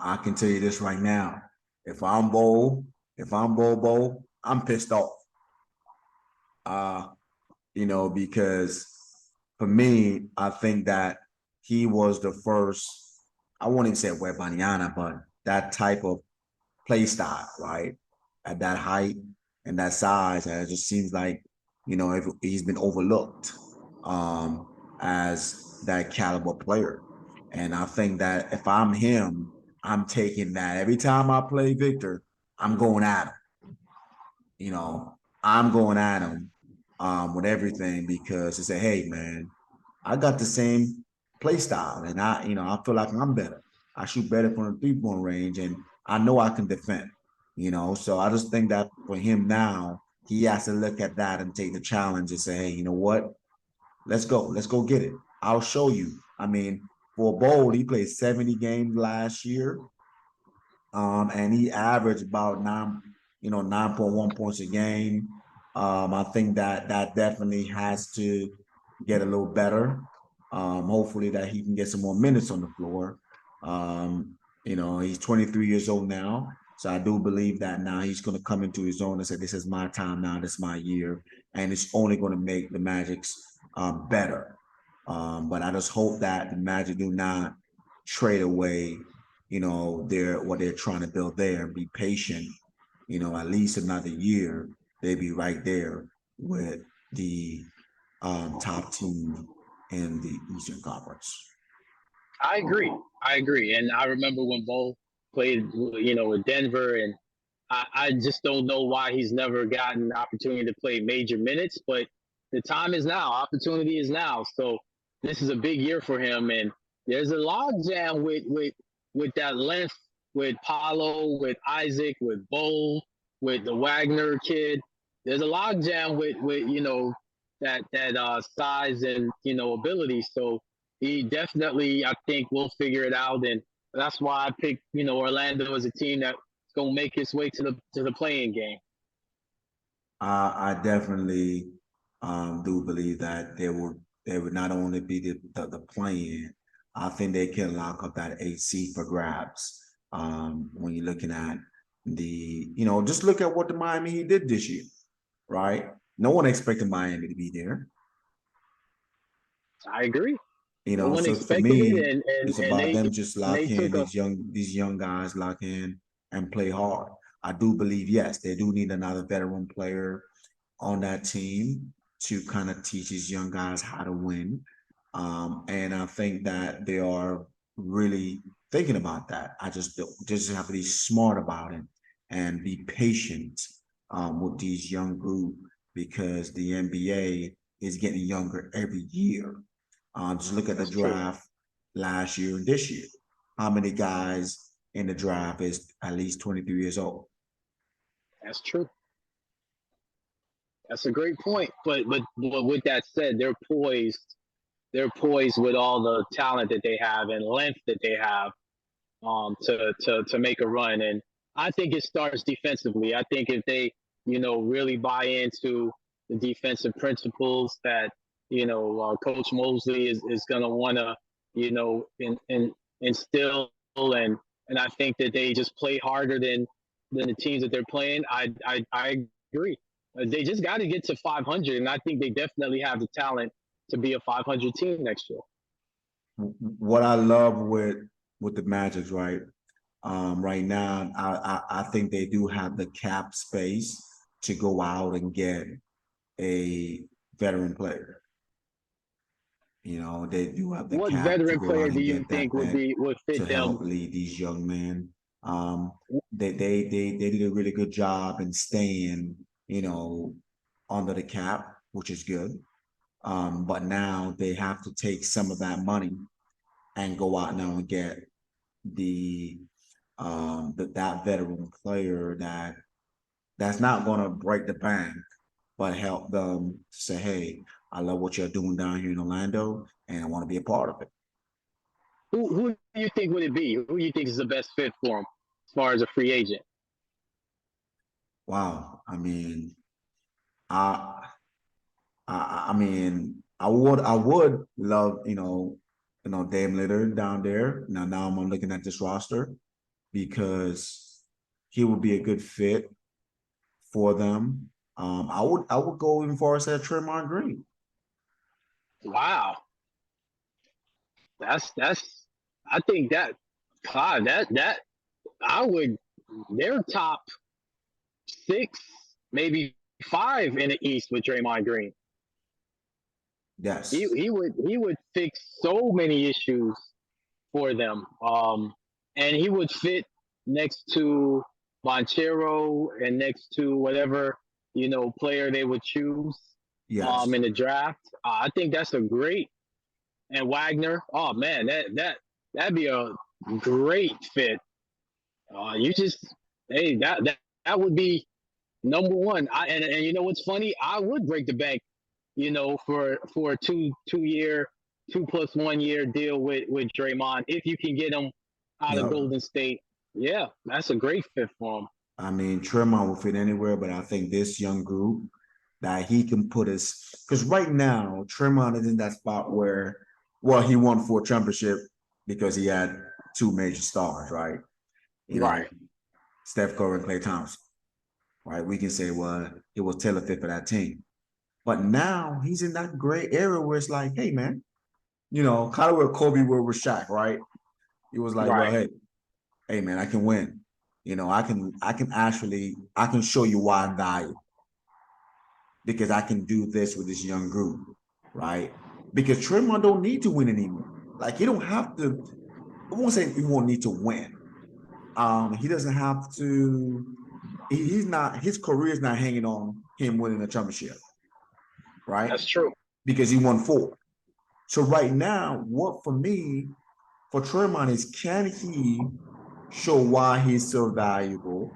I can tell you this right now. If I'm Bo, if I'm Bobo, I'm pissed off. Uh, because for me, I think that he was the first, I won't even say Webaniana, but that type of play style, right? At that height and that size, and it just seems like, if he's been overlooked as that caliber player. And I think that if I'm him, I'm taking that every time I play Victor, I'm going at him. I'm going at him with everything because they say, hey man, I got the same play style and I feel like I'm better. I shoot better from the three-point range and I know I can defend, So I just think that for him now, he has to look at that and take the challenge and say, hey, you know what? Let's go. Let's go get it. I'll show you. I mean, for Bowl, he played 70 games last year. And he averaged about 9.1 points a game. I think that definitely has to get a little better. Hopefully that he can get some more minutes on the floor. He's 23 years old now. So I do believe that now he's going to come into his own and say, this is my time now, this is my year. And it's only going to make the Magic's better. But I just hope that the Magic do not trade away what they're trying to build there and be patient, at least another year, they'd be right there with the top team in the Eastern Conference. I agree. And I remember when Bo played, with Denver, and I just don't know why he's never gotten the opportunity to play major minutes, but the time is now. Opportunity is now. So this is a big year for him. And there's a log jam with that length, with Paulo, with Isaac, with Bo, with the Wagner kid. There's a log jam with that size and ability. So he definitely, I think, will figure it out, and that's why I picked Orlando as a team that's gonna make its way to the playing game. I definitely do believe that they would not only be the playing. I think they can lock up that 8 seed for grabs. When you're looking at just look at what the Miami Heat did this year, right? No one expected Miami to be there. I agree. No one so for me, it's about them just lock in these young guys, lock in and play hard. I do believe, yes, they do need another veteran player on that team to kind of teach these young guys how to win. And I think that they are really thinking about that. I just have to be smart about it and be patient with these young group because the NBA is getting younger every year. Just look at the draft last year and this year. How many guys in the draft is at least 23 years old? That's true. That's a great point. But with that said, they're poised. They're poised with all the talent that they have and length that they have to make a run. And I think it starts defensively. I think if they, really buy into the defensive principles that, Coach Mosley is going to want to, instill, and I think that they just play harder than the teams that they're playing. I agree. They just got to get to 500, and I think they definitely have the talent to be a 500 team next year. What I love with the Magic, right? Right now, I think they do have the cap space to go out and get a veteran player. They do have the what cap veteran to go player out and do you get think that would fit to them? help lead these young men. They did a really good job in staying, under the cap, which is good. But now they have to take some of that money and go out now and get that veteran player that's not going to break the bank, but help them say, hey, I love what you're doing down here in Orlando, and I want to be a part of it. Who do you think would it be? Who do you think is the best fit for him as far as a free agent? Wow, I mean, I mean, I would love, Dame Lillard down there. Now I'm looking at this roster. because he would be a good fit for them. I would go even far as that Draymond Green. Wow, that's. I think that God, that I would. They're top six, maybe five in the East with Draymond Green. He Yes, he would fix so many issues for them. And he would fit next to Bonchero and next to whatever player they would choose yes. in the draft. I think that's a great and Wagner. Oh man, that'd be a great fit. You just hey that would be number one. And you know what's funny? I would break the bank, for a two-year, 2+1 year deal with Draymond if you can get him out of Yep. Golden State. Yeah, that's a great fit for him. I mean, Tremont will fit anywhere, but I think this young group that he can put us because right now Tremont is in that spot where, well, he won 4 championship because he had 2 major stars, right? You know, Right. Steph Curry and Klay Thompson, right? We can say, well, it was tailor fit for that team. But now he's in that gray area where it's like, hey, man, kind of where Kobe were with Shaq, right? He was like, well, Right. hey, man, I can win. I can show you why I'm valuable because I can do this with this young group, right? Because Tremont don't need to win anymore. Like he don't have to. I won't say he won't need to win. He doesn't have to. He's not. His career is not hanging on him winning a championship, right? That's true. Because he won 4. So right now, what for me for Tremont is can he show why he's so valuable?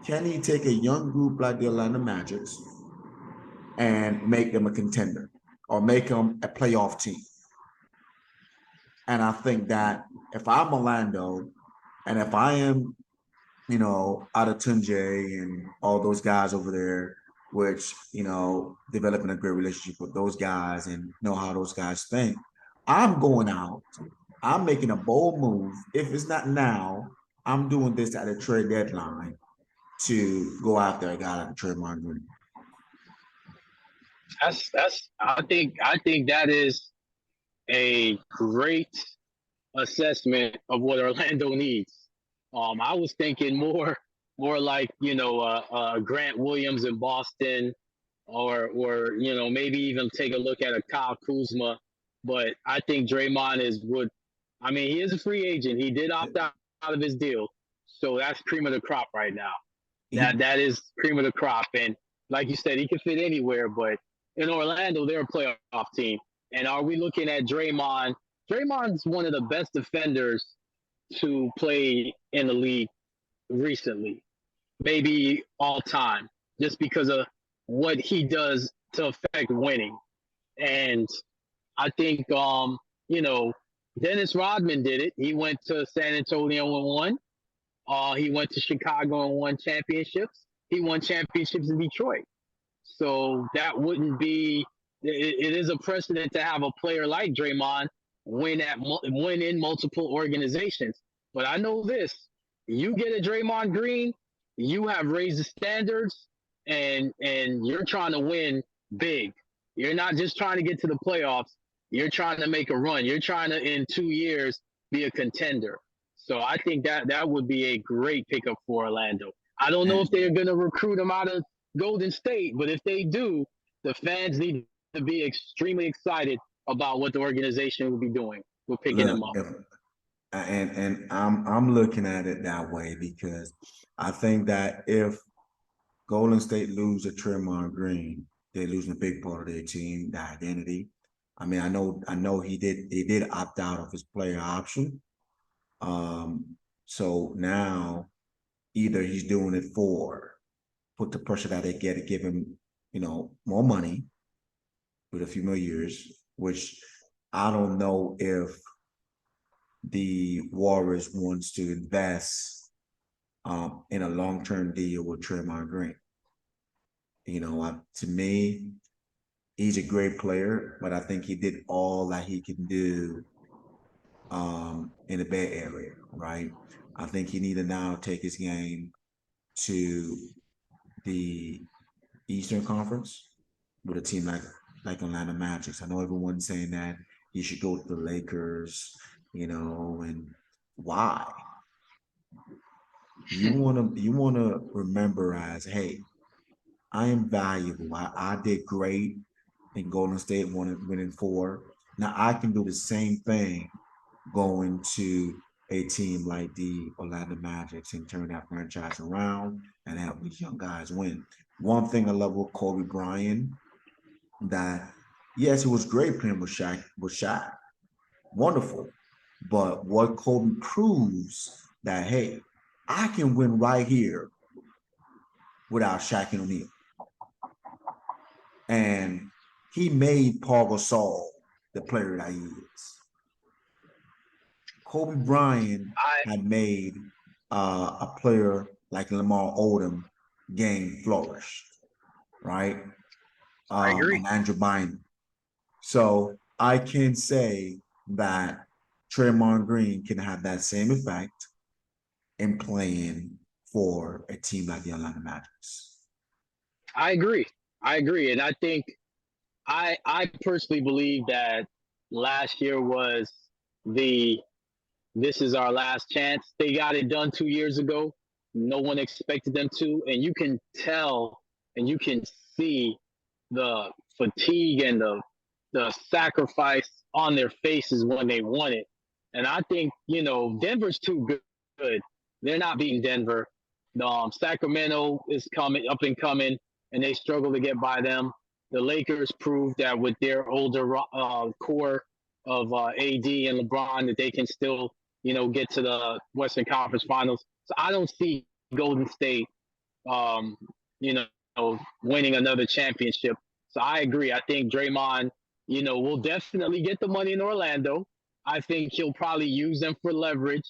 Can he take a young group like the Orlando Magics and make them a contender or make them a playoff team? And I think that if I'm Orlando and if I am, Adetunje and all those guys over there, which, developing a great relationship with those guys and know how those guys think, I'm going out. I'm making a bold move. If it's not now, I'm doing this at a trade deadline to go after a guy like Draymond Green. That's. I think that is a great assessment of what Orlando needs. I was thinking more like Grant Williams in Boston, or maybe even take a look at a Kyle Kuzma. But I think Draymond is would. I mean, he is a free agent. He did opt out of his deal, so that's cream of the crop right now. That He, that is cream of the crop, and like you said, he can fit anywhere. But in Orlando, they're a playoff team. And are we looking at Draymond? Draymond's one of the best defenders to play in the league recently, maybe all time, just because of what he does to affect winning. And I think Dennis Rodman did it. He went to San Antonio and won. He went to Chicago and won championships. He won championships in Detroit. So that wouldn't be. It is a precedent to have a player like Draymond win in multiple organizations. But I know this: you get a Draymond Green, you have raised the standards, and you're trying to win big. You're not just trying to get to the playoffs. You're trying to make a run. You're trying to in 2 years be a contender. So I think that would be a great pickup for Orlando. I don't know if and they're going to recruit him out of Golden State, but if they do, the fans need to be extremely excited about what the organization will be doing. We're picking look, him up. and I'm looking at it that way because I think that if Golden State lose a Tremont Green, they're losing a big part of their team, the identity. I mean, I know he did opt out of his player option. So now either he's doing it for put the pressure that they get to give him, more money with a few more years, which I don't know if the Warriors wants to invest in a long-term deal with Draymond Green. To me, he's a great player, but I think he did all that he can do in the Bay Area, right? I think he need to now take his game to the Eastern Conference with a team like Atlanta Magic. I know everyone's saying that he should go to the Lakers, and why? You wanna remember as, hey, I am valuable. I did great in Golden State winning four. Now I can do the same thing going to a team like the Orlando Magic and turn that franchise around and help these young guys win. One thing I love with Kobe Bryant, that yes, it was great playing with Shaq, wonderful. But what Kobe proves that, hey, I can win right here without Shaq and O'Neal. And he made Paul Gasol the player that he is. Kobe Bryant I had made a player like Lamar Odom game flourish, right? I agree. And Andrew Bynum. So I can say that Draymond Green can have that same effect in playing for a team like the Atlanta Magic. I agree. I agree, and I think I personally believe that last year was the this is our last chance. They got it done 2 years ago. No one expected them to, and you can tell and you can see the fatigue and the sacrifice on their faces when they won it. And I think Denver's too good. They're not beating Denver. Sacramento is coming up and coming, and they struggle to get by them. The Lakers proved that with their older core of AD and LeBron, that they can still get to the Western Conference Finals. So I don't see Golden State, um, you winning another championship. So I agree. I think Draymond, will definitely get the money in Orlando. I think he'll probably use them for leverage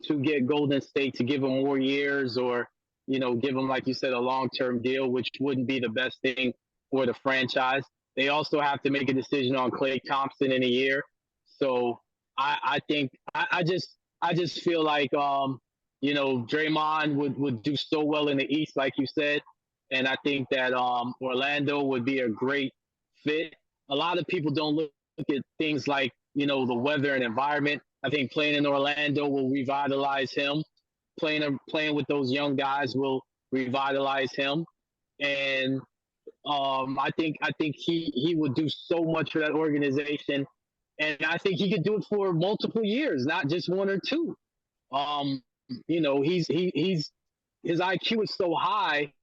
to get Golden State to give him more years, or, give him, like you said, a long-term deal, which wouldn't be the best thing for the franchise. They also have to make a decision on Klay Thompson in a year. So I think I just feel like Draymond would do so well in the East, like you said, and I think that Orlando would be a great fit. A lot of people don't look at things like the weather and environment. I think playing in Orlando will revitalize him. Playing with those young guys will revitalize him, and I think he would do so much for that organization, and I think he could do it for multiple years, not just one or two. Um, he's his IQ is so high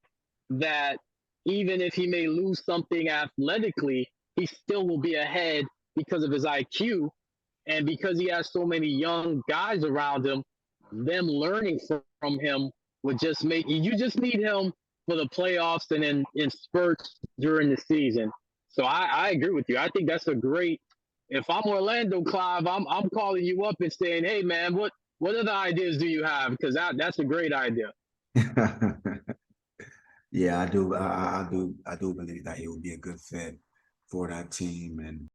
that even if he may lose something athletically, he still will be ahead because of his IQ and because he has so many young guys around him. Them learning from him would just make you just need him for the playoffs and in spurts during the season. So I agree with you. I think that's a great. If I'm Orlando, Clive, I'm calling you up and saying, hey man, what other ideas do you have? Because that's a great idea. Yeah, I do. I do believe that he would be a good fit for that team, and